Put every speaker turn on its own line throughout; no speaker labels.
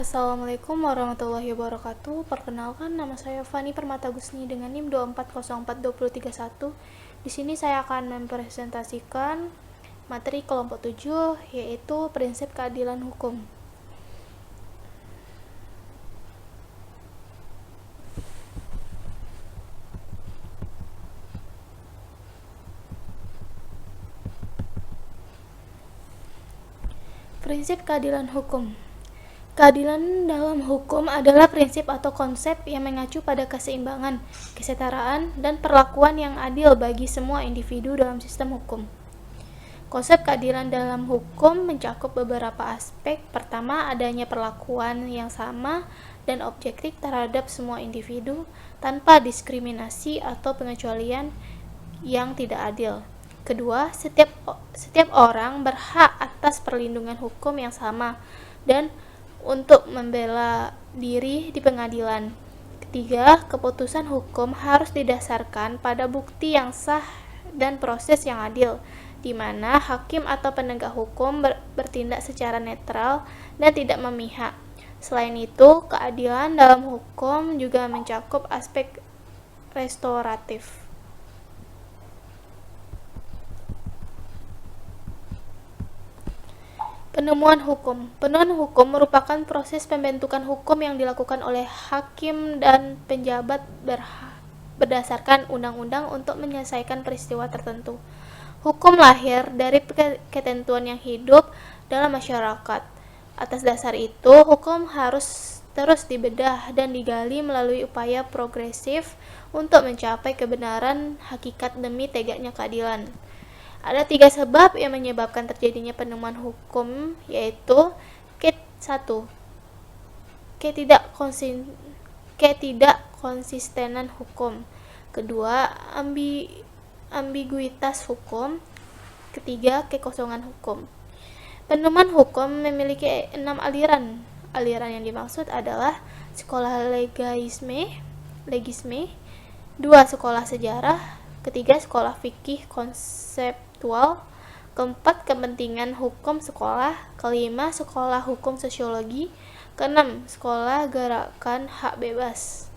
Assalamualaikum warahmatullahi wabarakatuh. Perkenalkan, nama saya Fani Permata Gusni dengan NIM 2404231. Di sini saya akan mempresentasikan materi kelompok 7, yaitu prinsip keadilan hukum. Prinsip keadilan hukum. Keadilan dalam hukum adalah prinsip atau konsep yang mengacu pada keseimbangan, kesetaraan, dan perlakuan yang adil bagi semua individu dalam sistem hukum. Konsep keadilan dalam hukum mencakup beberapa aspek. Pertama, adanya perlakuan yang sama dan objektif terhadap semua individu tanpa diskriminasi atau pengecualian yang tidak adil. Kedua, setiap orang berhak atas perlindungan hukum yang sama dan untuk membela diri di pengadilan. Ketiga, keputusan hukum harus didasarkan pada bukti yang sah dan proses yang adil, di mana hakim atau penegak hukum bertindak secara netral dan tidak memihak. Selain itu, keadilan dalam hukum juga mencakup aspek restoratif. Penemuan hukum. Penemuan hukum merupakan proses pembentukan hukum yang dilakukan oleh hakim dan penjabat berdasarkan undang-undang untuk menyelesaikan peristiwa tertentu. Hukum lahir dari ketentuan yang hidup dalam masyarakat. Atas dasar itu, hukum harus terus dibedah dan digali melalui upaya progresif untuk mencapai kebenaran hakikat demi tegaknya keadilan. Ada 3 sebab yang menyebabkan terjadinya penemuan hukum, yaitu K1. Ketidakkonsistenan hukum. Kedua, ambiguitas hukum. Ketiga, kekosongan hukum. Penemuan hukum memiliki 6 aliran. Aliran yang dimaksud adalah sekolah legisme, 2 sekolah sejarah, ketiga sekolah fikih konseptual, keempat kepentingan hukum sekolah, kelima sekolah hukum sosiologi, keenam sekolah gerakan hak bebas.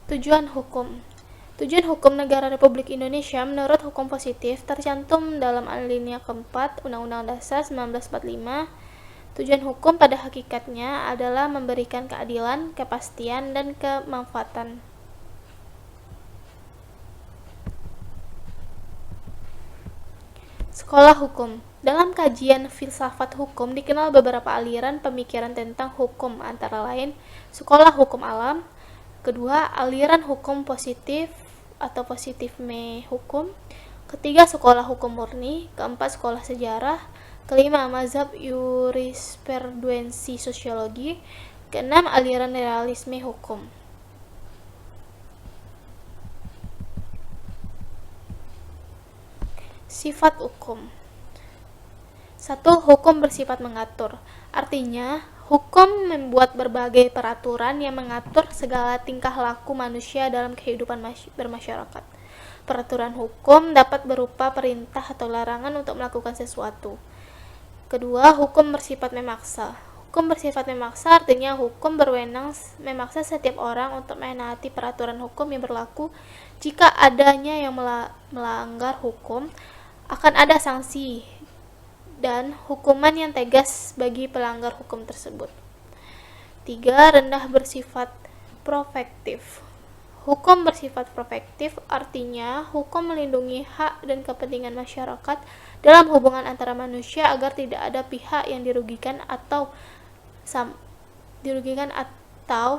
Tujuan hukum. Tujuan hukum negara Republik Indonesia menurut hukum positif tercantum dalam alinea keempat Undang-Undang Dasar 1945. Tujuan hukum pada hakikatnya adalah memberikan keadilan, kepastian, dan kemanfaatan. Sekolah hukum. Dalam kajian filsafat hukum dikenal beberapa aliran pemikiran tentang hukum, antara lain sekolah hukum alam, kedua aliran hukum positif atau positifme hukum, ketiga sekolah hukum murni, keempat sekolah sejarah, kelima mazhab jurisprudensi sosiologi, keenam aliran realisme hukum. Sifat hukum. 1. Hukum bersifat mengatur. Artinya, hukum membuat berbagai peraturan yang mengatur segala tingkah laku manusia dalam kehidupan bermasyarakat. Peraturan hukum dapat berupa perintah atau larangan untuk melakukan sesuatu. Kedua, hukum bersifat memaksa. Hukum bersifat memaksa artinya hukum berwenang memaksa setiap orang untuk menaati peraturan hukum yang berlaku. Jika adanya yang melanggar hukum, akan ada sanksi dan hukuman yang tegas bagi pelanggar hukum tersebut. 3. Rendah bersifat protektif. Hukum bersifat protektif artinya hukum melindungi hak dan kepentingan masyarakat dalam hubungan antara manusia agar tidak ada pihak yang dirugikan atau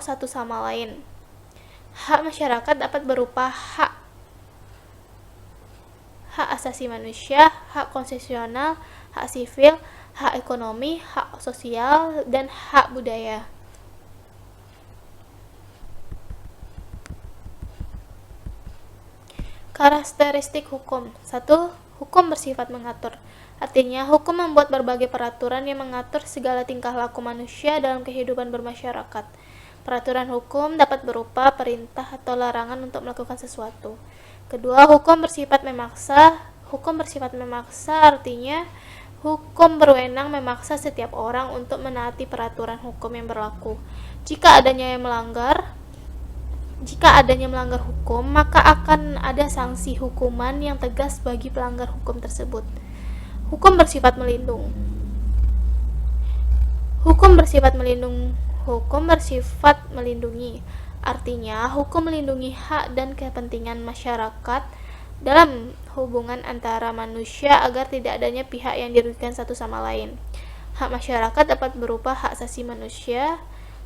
satu sama lain. Hak masyarakat dapat berupa hak asasi manusia, hak konstitusional, hak sivil, hak ekonomi, hak sosial, dan hak budaya. Karakteristik hukum. 1. Hukum bersifat mengatur. Artinya, hukum membuat berbagai peraturan yang mengatur segala tingkah laku manusia dalam kehidupan bermasyarakat. Peraturan hukum dapat berupa perintah atau larangan untuk melakukan sesuatu. Kedua, hukum bersifat memaksa. Hukum bersifat memaksa artinya hukum berwenang memaksa setiap orang untuk menaati peraturan hukum yang berlaku. Jika adanya melanggar hukum, maka akan ada sanksi hukuman yang tegas bagi pelanggar hukum tersebut. Hukum bersifat melindung. Hukum bersifat melindungi. Artinya, hukum melindungi hak dan kepentingan masyarakat dalam hubungan antara manusia agar tidak adanya pihak yang dirugikan satu sama lain. Hak masyarakat dapat berupa hak asasi manusia,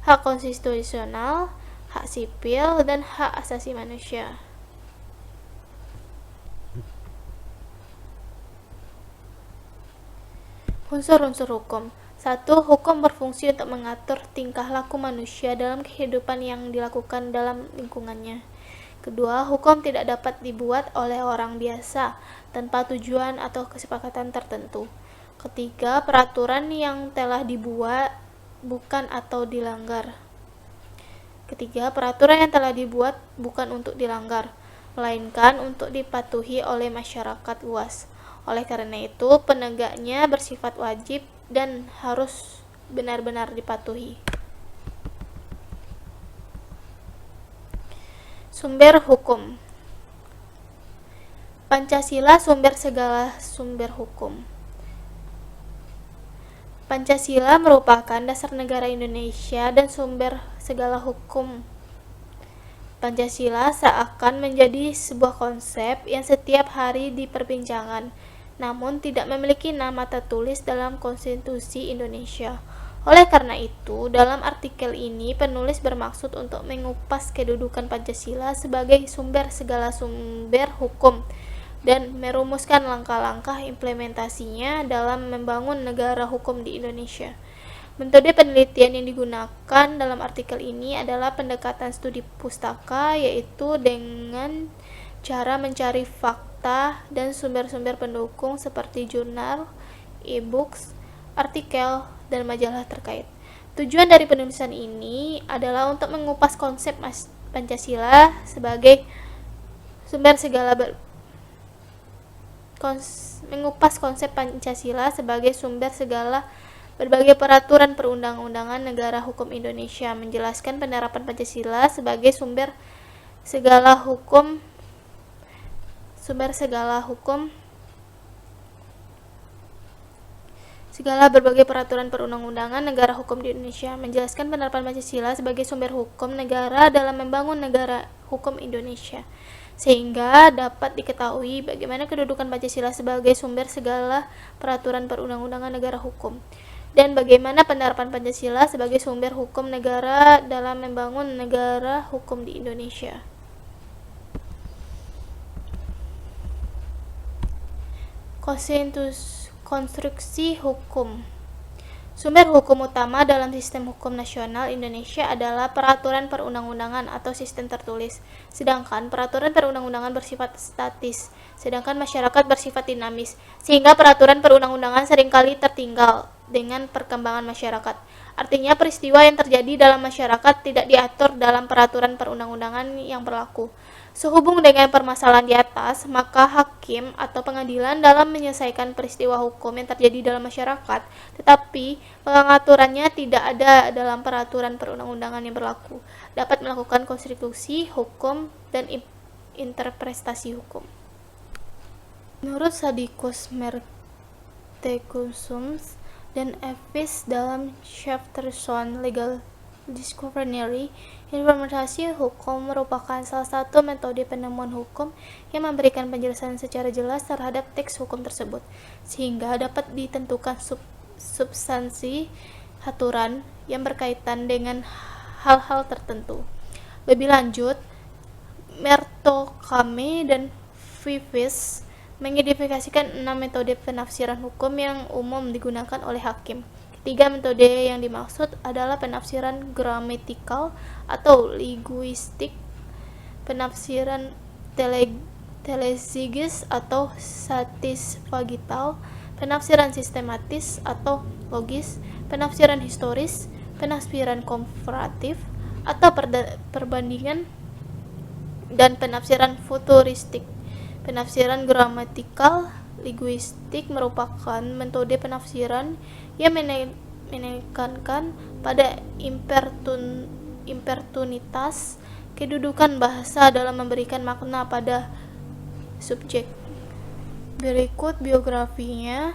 hak konstitusional, hak sipil, dan hak asasi manusia. Unsur-unsur hukum. 1. Hukum berfungsi untuk mengatur tingkah laku manusia dalam kehidupan yang dilakukan dalam lingkungannya. Kedua, hukum tidak dapat dibuat oleh orang biasa tanpa tujuan atau kesepakatan tertentu. Ketiga, peraturan yang telah dibuat bukan untuk dilanggar, melainkan untuk dipatuhi oleh masyarakat luas. Oleh karena itu, penegaknya bersifat wajib dan harus benar-benar dipatuhi. Sumber hukum. Pancasila sumber segala sumber hukum. Pancasila merupakan dasar negara Indonesia dan sumber segala hukum. Pancasila seakan menjadi sebuah konsep yang setiap hari diperbincangkan, namun tidak memiliki nama tertulis dalam Konstitusi Indonesia. Oleh karena itu, dalam artikel ini penulis bermaksud untuk mengupas kedudukan Pancasila sebagai sumber segala sumber hukum dan merumuskan langkah-langkah implementasinya dalam membangun negara hukum di Indonesia. Metode penelitian yang digunakan dalam artikel ini adalah pendekatan studi pustaka, yaitu dengan cara mencari fakta dan sumber-sumber pendukung seperti jurnal, e-books, artikel, dan majalah terkait. Tujuan dari penulisan ini adalah untuk mengupas konsep Pancasila sebagai sumber segala berbagai peraturan perundang-undangan negara hukum Indonesia, menjelaskan penerapan Pancasila sebagai sumber berbagai peraturan perundang-undangan negara hukum di Indonesia, menjelaskan penerapan Pancasila sebagai sumber hukum negara dalam membangun negara hukum Indonesia, sehingga dapat diketahui bagaimana kedudukan Pancasila sebagai sumber segala peraturan perundang-undangan negara hukum, dan bagaimana penerapan Pancasila sebagai sumber hukum negara dalam membangun negara hukum di Indonesia. Konstruksi hukum. Sumber hukum utama dalam sistem hukum nasional Indonesia adalah peraturan perundang-undangan atau sistem tertulis, sedangkan peraturan perundang-undangan bersifat statis, sedangkan masyarakat bersifat dinamis, sehingga peraturan perundang-undangan seringkali tertinggal dengan perkembangan masyarakat. Artinya, peristiwa yang terjadi dalam masyarakat tidak diatur dalam peraturan perundang-undangan yang berlaku. Sehubung dengan permasalahan di atas, maka hakim atau pengadilan dalam menyelesaikan peristiwa hukum yang terjadi dalam masyarakat, tetapi pengaturannya tidak ada dalam peraturan perundang-undangan yang berlaku, dapat melakukan konstruksi hukum dan interpretasi hukum. Menurut Sadikos Mertekussums dan Evis dalam Jefferson Legal Dictionary, interpretasi hukum merupakan salah satu metode penemuan hukum yang memberikan penjelasan secara jelas terhadap teks hukum tersebut, sehingga dapat ditentukan substansi aturan yang berkaitan dengan hal-hal tertentu. Lebih lanjut, Mertokame dan Vives mengidentifikasikan 6 metode penafsiran hukum yang umum digunakan oleh hakim. Tiga metode yang dimaksud adalah penafsiran gramatikal atau linguistik, penafsiran teleologis atau satisfagital, penafsiran sistematis atau logis, penafsiran historis, penafsiran komparatif atau perbandingan, dan penafsiran futuristik. Penafsiran gramatikal linguistik merupakan metode penafsiran yang menekankan pada impertunitas kedudukan bahasa dalam memberikan makna pada subjek. Berikut biografinya.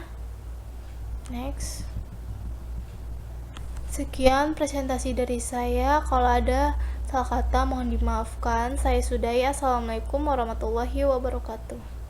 Next. Sekian presentasi dari saya. Kalau ada salah kata mohon dimaafkan. Saya sudahi. Assalamualaikum warahmatullahi wabarakatuh.